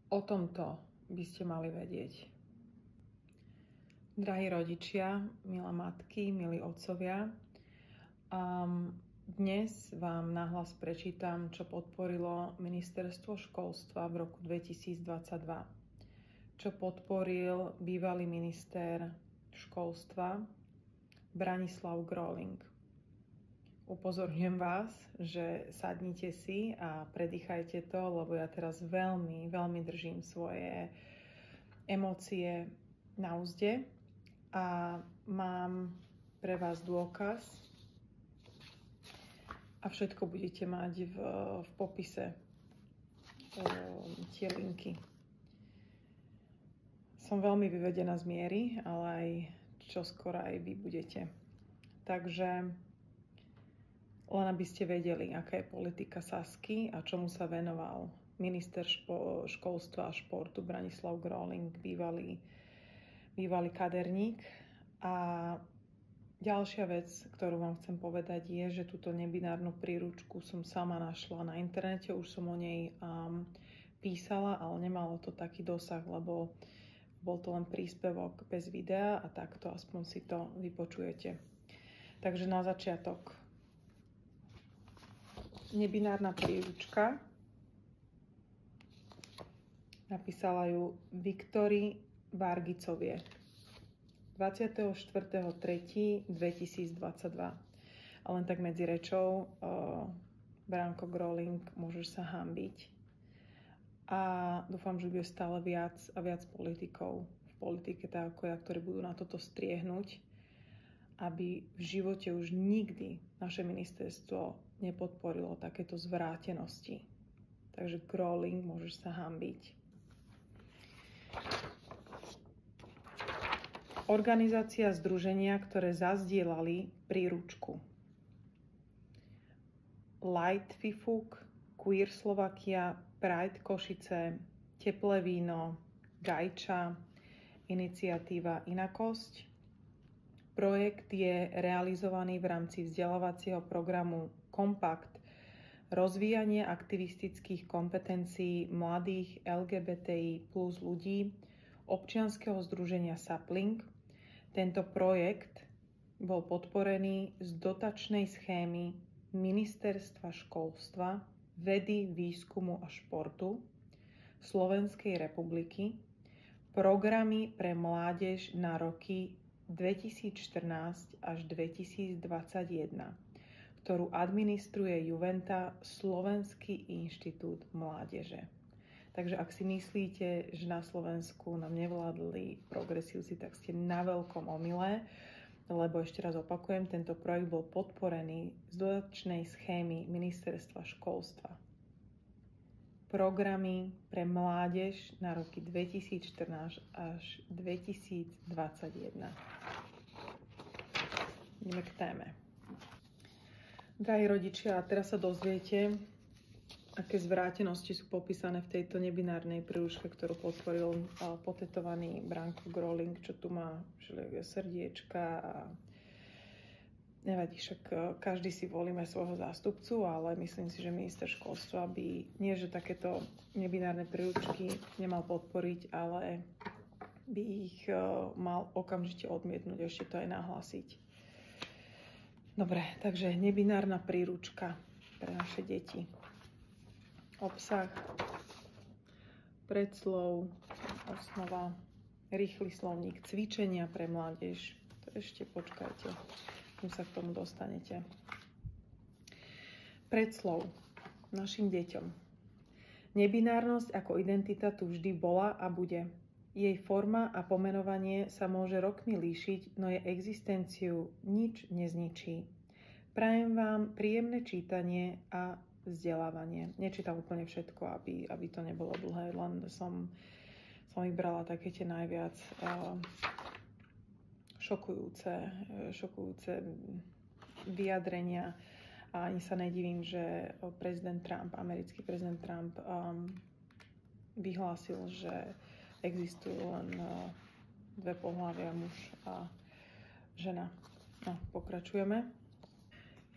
O tomto by ste mali vedieť. Drahí rodičia, milé matky, milí otcovia, dnes vám nahlas prečítam, čo podporilo Ministerstvo školstva v roku 2022. Čo podporil bývalý minister školstva Branislav Groling. Upozorňujem vás, že sadnite si a predýchajte to, lebo ja teraz veľmi držím svoje emócie na uzde a mám pre vás dôkaz a všetko budete mať v popise tie linky. Som veľmi vyvedená z miery, ale aj čoskoro aj vy budete. Takže len aby ste vedeli, aká je politika Sasky a čomu sa venoval minister školstva a športu Branislav Groling, bývalý kaderník. A ďalšia vec, ktorú vám chcem povedať, je, že túto nebinárnu príručku som sama našla na internete, už som o nej písala, ale nemalo to taký dosah, lebo bol to len príspevok bez videa a takto aspoň si to vypočujete. Takže na začiatok. Nebinárna príručka. Napísala ju Viktori Vargicovie 24.3.2022. A len tak medzi rečou, Branko Groling, môžeš sa hanbiť. A dúfam, že bude stále viac a viac politikov v politike, tak ako ja, ktorí budú na toto striehnúť, aby v živote už nikdy naše ministerstvo nepodporilo takéto zvrátenosti. Takže Groling, môžeš sa hanbiť. Organizácia združenia, ktoré zazdielali príručku. Light Fifuk, Queer Slovakia, Pride Košice, Teplé víno, Gajča, iniciatíva Inakosť. Projekt je realizovaný v rámci vzdelávacieho programu Kompakt, rozvíjanie aktivistických kompetencií mladých LGBTI plus ľudí občianskeho združenia Sapling. Tento projekt bol podporený z dotačnej schémy Ministerstva školstva, vedy, výskumu a športu Slovenskej republiky, programy pre mládež na roky 2014 až 2021, ktorú administruje Juventa, Slovenský inštitút mládeže. Takže ak si myslíte, že na Slovensku nám nevládli progresívci, tak ste na veľkom omyle, lebo ešte raz opakujem, tento projekt bol podporený z dotačnej schémy Ministerstva školstva. Programy pre mládež na roky 2014 až 2021. Ideme k téme. Drahí rodičia, teraz sa dozviete, aké zvrátenosti sú popísané v tejto nebinárnej príručke, ktorú podporil potetovaný Branko Groling, čo tu má všelijaké srdiečka a nevadí, však každý si volíme svojho zástupcu, ale myslím si, že minister školstva by nie, že takéto nebinárne príručky nemal podporiť, ale by ich mal okamžite odmietnúť, ešte to aj nahlásiť. Dobre, takže nebinárna príručka pre naše deti. Obsah, predslov, osnova, rýchly slovník, cvičenia pre mládež. To ešte počkajte, kým sa k tomu dostanete. Predslov našim deťom. Nebinárnosť ako identita tu vždy bola a bude. Jej forma a pomenovanie sa môže rokmi líšiť, no jej existenciu nič nezničí. Prajem vám príjemné čítanie a vzdelávanie. Nečítam úplne všetko, aby to nebolo dlhé, len som vybrala také tie najviac šokujúce vyjadrenia a ani sa nedivím, že americký prezident Trump vyhlásil, že existujú len dve pohlavia, muž a žena. No, pokračujeme.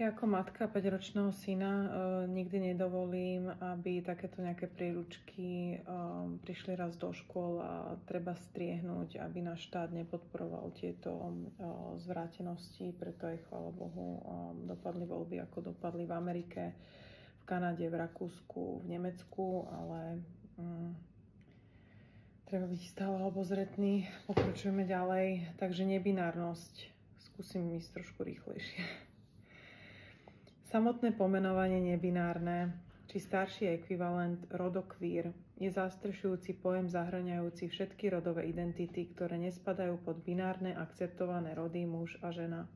Ja ako matka 5-ročného syna nikdy nedovolím, aby takéto nejaké príručky prišli raz do škôl a treba striehnúť, aby náš štát nepodporoval tieto zvrátenosti, preto aj chvála Bohu dopadli voľby, ako dopadli v Amerike, v Kanade, v Rakúsku, v Nemecku, ale treba byť stále obozretný. Pokračujeme ďalej, takže nebinárnosť. Skúsim ísť trošku rýchlejšie. Samotné pomenovanie nebinárne, či starší ekvivalent rodokvír, je zastrešujúci pojem zahŕňajúci všetky rodové identity, ktoré nespadajú pod binárne akceptované rody muž a žena.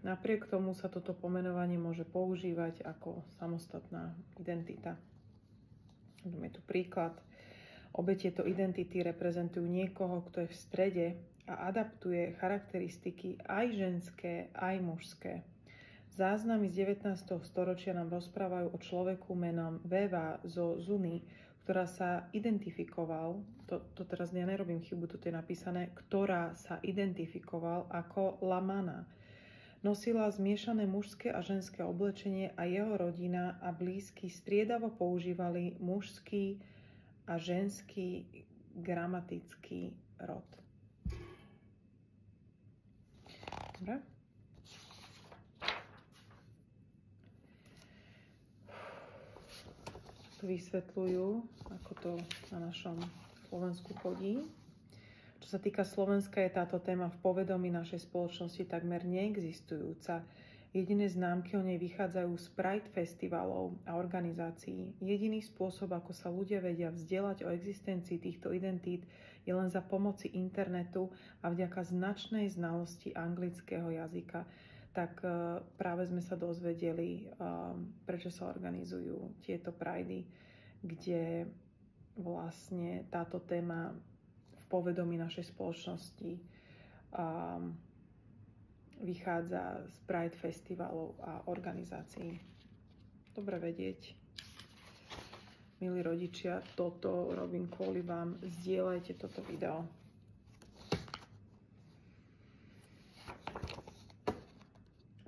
Napriek tomu sa toto pomenovanie môže používať ako samostatná identita. Máme tu príklad. Obe tieto identity reprezentujú niekoho, kto je v strede a adaptuje charakteristiky aj ženské, aj mužské. Záznamy z 19. storočia nám rozprávajú o človeku menom Veva zo Zuny, ktorá sa identifikoval, to teraz ja nerobím chybu, toto je napísané, ktorá sa identifikoval ako Lamana. Nosila zmiešané mužské a ženské oblečenie a jeho rodina a blízky striedavo používali mužský a ženský gramatický rod. Dobre. Tu vysvetľujú, ako to na našom Slovensku chodí. Čo sa týka Slovenska, je táto téma v povedomí našej spoločnosti takmer neexistujúca. Jediné známky o nej vychádzajú z Pride festivalov a organizácií. Jediný spôsob, ako sa ľudia vedia vzdelať o existencii týchto identít, je len za pomoci internetu a vďaka značnej znalosti anglického jazyka. Tak práve sme sa dozvedeli, prečo sa organizujú tieto pridey, kde vlastne táto téma v povedomí našej spoločnosti vychádza z Pride festivalov a organizácií. Dobre vedieť. Milí rodičia, toto robím kvôli vám. Zdieľajte toto video.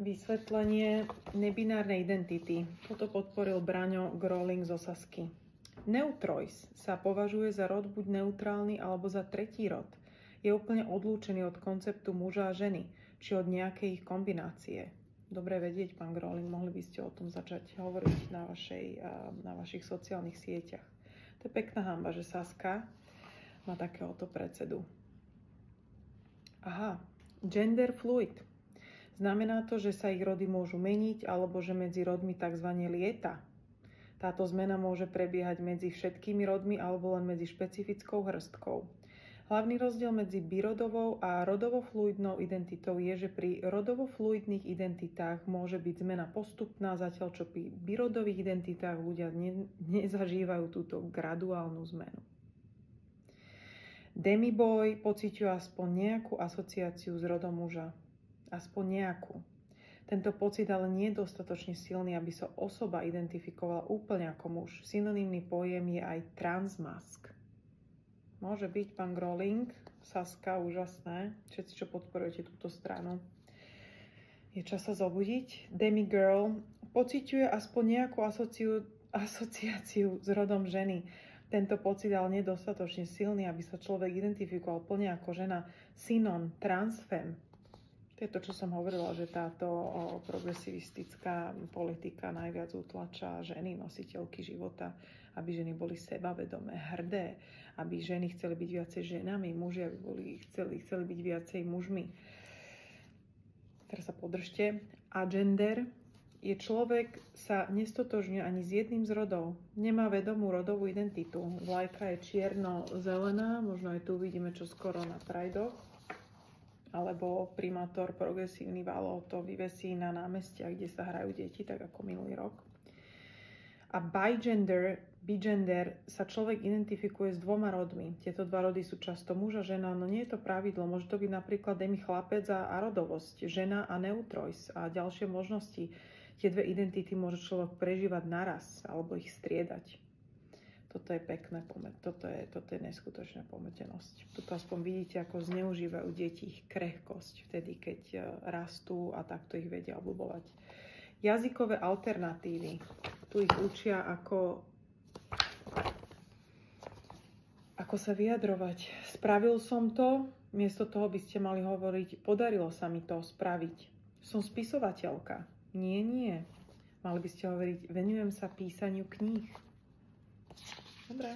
Vysvetlenie nebinárnej identity. Toto podporil Braňo Groling z Osasky. Neutrois sa považuje za rod buď neutrálny alebo za tretí rod. Je úplne odlúčený od konceptu muža a ženy, či od nejakej ich kombinácie. Dobre vedieť, pán Groling, mohli by ste o tom začať hovoriť na vašich sociálnych sieťach. To je pekná hanba, že Saska má takéhoto predsedu. Aha, gender fluid. Znamená to, že sa ich rody môžu meniť, alebo že medzi rodmi tzv. Lieta. Táto zmena môže prebiehať medzi všetkými rodmi alebo len medzi špecifickou hrstkou. Hlavný rozdiel medzi birodovou a rodovo-fluidnou identitou je, že pri rodovo-fluidných identitách môže byť zmena postupná, zatiaľ čo pri birodových identitách ľudia nezažívajú túto graduálnu zmenu. Demiboy pociťuje aspoň nejakú asociáciu s rodom muža. Aspoň nejakú. Tento pocit ale nie je dostatočne silný, aby sa osoba identifikovala úplne ako muž. Synonymný pojem je aj transmask. Môže byť, pán Groling, Saska, úžasné. Všetci, čo podporujete túto stranu. Je čas sa zobudiť. Demigirl pociťuje aspoň nejakú asociáciu s rodom ženy. Tento pocit ale nie je dostatočne silný, aby sa človek identifikoval plne ako žena. Synon, transfem. To je to, čo som hovorila, že táto progresivistická politika najviac utlača ženy, nositeľky života, aby ženy boli sebavedomé, hrdé, aby ženy chceli byť viacej ženami, muži aby chceli byť viacej mužmi. Teraz sa podržte. Agender je človek sa nestotožňuje ani s jedným z rodov. Nemá vedomú rodovú identitu. Vlajka je čierno-zelená, možno aj tu vidíme čoskoro na Pridoch. Alebo primátor progresívny Valo to vyvesí na námestiach, kde sa hrajú deti, tak ako minulý rok. A bigender sa človek identifikuje s dvoma rodmi. Tieto dva rody sú často muž a žena, no nie je to pravidlo. Môže to byť napríklad demichlapec a rodovosť, žena a neutrois a ďalšie možnosti. Tie dve identity môže človek prežívať naraz alebo ich striedať. Toto je pekné, toto je neskutočná pometenosť. Tuto aspoň vidíte, ako zneužívajú deti ich krehkosť vtedy, keď rastú a takto ich vedia obľúbovať. Jazykové alternatívy. Tu ich učia, ako sa vyjadrovať. Spravil som to, miesto toho by ste mali hovoriť, podarilo sa mi to spraviť. Som spisovateľka. Nie. Mali by ste hovoriť, venujem sa písaniu kníh. Dobre.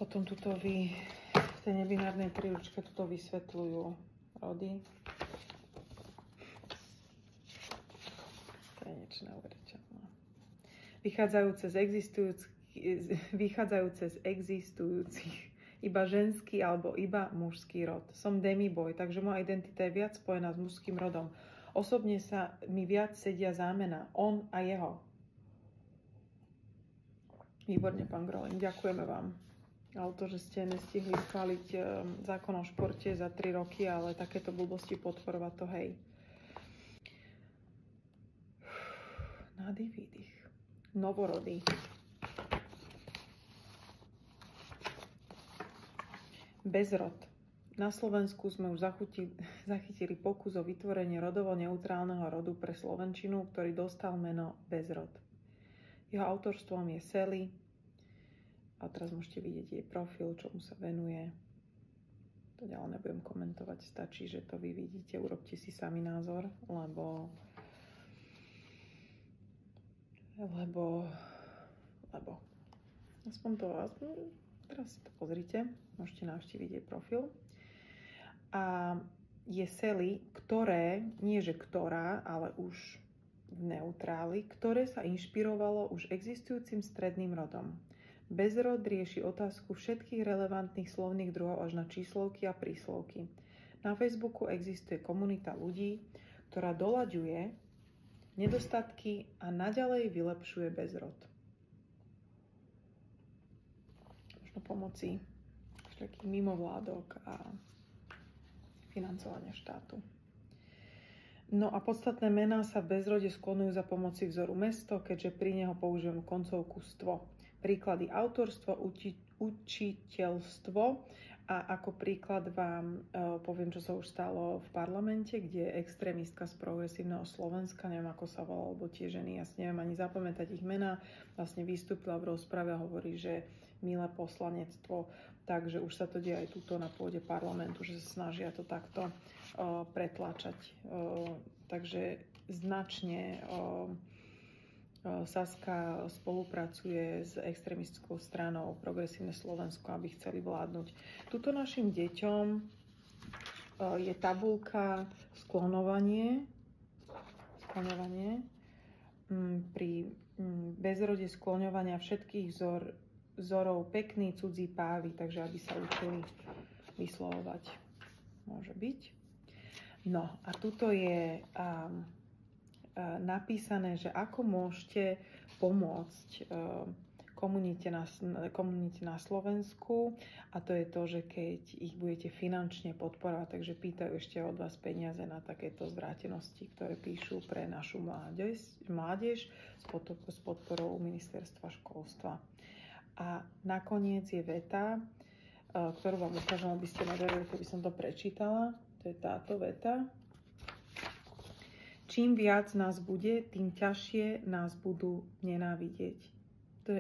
Potom tuto v tej nebinárnej príručke tuto vysvetľujú rody. To je niečo neuveriteľné. Vychádzajúce z existujúcich iba ženský alebo iba mužský rod. Som demiboy, takže moja identita je viac spojená s mužským rodom. Osobne sa mi viac sedia zámena. On a jeho. Výborne, pán Groling, ďakujeme vám. Ale to, že ste nestihli schváliť zákon o športe za 3 roky, ale takéto blbosti podporovať, to hej. Nádych, výdych. Novorody. Bezrod. Na Slovensku sme už zachytili pokus o vytvorenie rodovo neutrálneho rodu pre slovenčinu, ktorý dostal meno Bezrod. Jeho autorstvom je Sally. A teraz môžete vidieť jej profil, čomu sa venuje. To ďalej nebudem komentovať, stačí, že to vy vidíte, urobte si sami názor, lebo aspoň teraz si to pozrite, môžete navštíviť jej profil. A je Sally, ale už v neutráli, ktoré sa inšpirovalo už existujúcim stredným rodom. Bezrod rieši otázku všetkých relevantných slovných druhov až na číslovky a príslovky. Na Facebooku existuje komunita ľudí, ktorá doľaďuje nedostatky a naďalej vylepšuje bezrod. Možno pomoci všetkých mimovládok a financovania štátu. No a podstatné mená sa v bezrode sklonujú za pomoci vzoru mesto, keďže pri neho použijem koncovku stvo. Príklady autorstvo, učiteľstvo a ako príklad vám poviem, čo sa už stalo v parlamente, kde extrémistka z Progresívneho Slovenska, neviem ako sa volá, lebo tie ženy, ja si neviem ani zapamätať ich mená, vlastne vystúpila v rozprave a hovorí, že milé poslanectvo, takže už sa to deje aj tuto na pôde parlamentu, že sa snažia to takto pretláčať. Takže značne Saska spolupracuje s extrémistickou stranou Progresívne Slovensko, aby chceli vládnuť. Tuto našim deťom je tabuľka sklonovanie pri bezrode skloňovania všetkých vzorov pekný cudzí pávy, takže aby sa učili vyslovovať. Môže byť. No a tuto je napísané, že ako môžete pomôcť komunite na Slovensku, a to je to, že keď ich budete finančne podporovať, takže pýtajú ešte od vás peniaze na takéto zvrátenosti, ktoré píšu pre našu mládež s podporou Ministerstva školstva. A nakoniec je veta, ktorú vám ukážem, aby ste neverili, keby som to prečítala. To je táto veta. Čím viac nás bude, tým ťažšie nás budú nenávidieť. To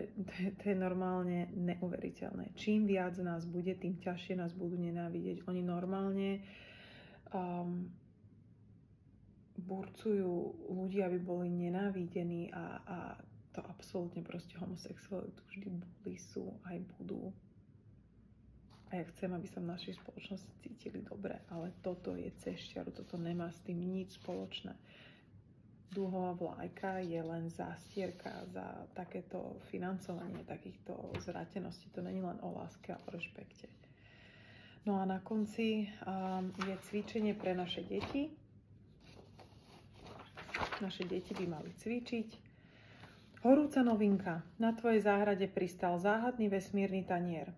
je normálne neuveriteľné. Čím viac nás bude, tým ťažšie nás budú nenávidieť. Oni normálne burcujú ľudí, aby boli nenávidení a to absolútne proste homosexualitu vždy boli, sú aj budú. A ja chcem, aby sa v našej spoločnosti cítili dobre, ale toto je cez čiaru, toto nemá s tým nič spoločné. Dúhová vlajka je len zástierka za takéto financovanie takýchto zvráteností. To není len o láske a o rešpekte. No a na konci je cvičenie pre naše deti. Naše deti by mali cvičiť. Horúca novinka. Na tvojej záhrade pristal záhadný vesmírny tanier.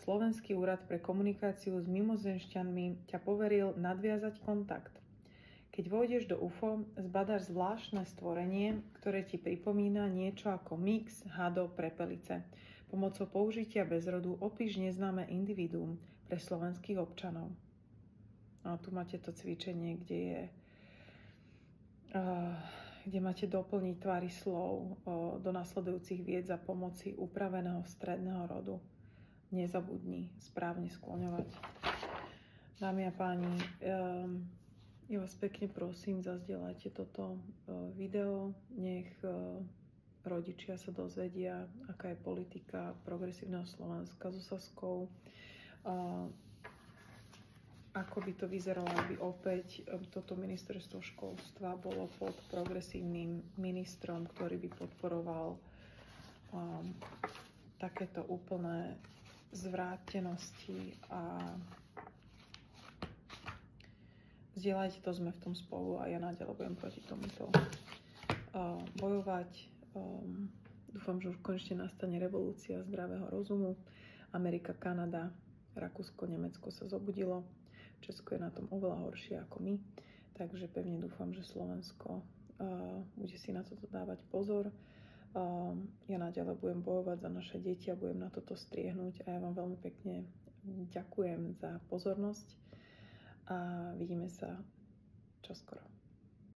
Slovenský úrad pre komunikáciu s mimozemšťanmi ťa poveril nadviazať kontakt. Keď vôjdeš do UFO, zbadáš zvláštne stvorenie, ktoré ti pripomína niečo ako mix hadov prepelice. Pomocou použitia bezrodu opíš neznáme individuum pre slovenských občanov. A tu máte to cvičenie, kde máte doplniť tvary slov do nasledujúcich vied za pomoci upraveného stredného rodu. Nezabudni správne skloňovať. Dámy a páni, ja vás pekne prosím, zazdieľajte toto video. Nech rodičia sa dozvedia, aká je politika progresívneho Slovenska so Saskou. Ako by to vyzeralo, aby opäť toto ministerstvo školstva bolo pod progresívnym ministrom, ktorý by podporoval takéto úplné zvrátenosti a zdieľajte to, sme v tom spolu a ja naďalej budem proti tomuto bojovať. Dúfam, že už konečne nastane revolúcia zdravého rozumu. Amerika, Kanada, Rakúsko, Nemecko sa zobudilo. Česko je na tom oveľa horšie ako my. Takže pevne dúfam, že Slovensko bude si na toto dávať pozor. Ja naďalej budem bojovať za naše deti a budem na toto striehnúť. A ja vám veľmi pekne ďakujem za pozornosť a vidíme sa čoskoro.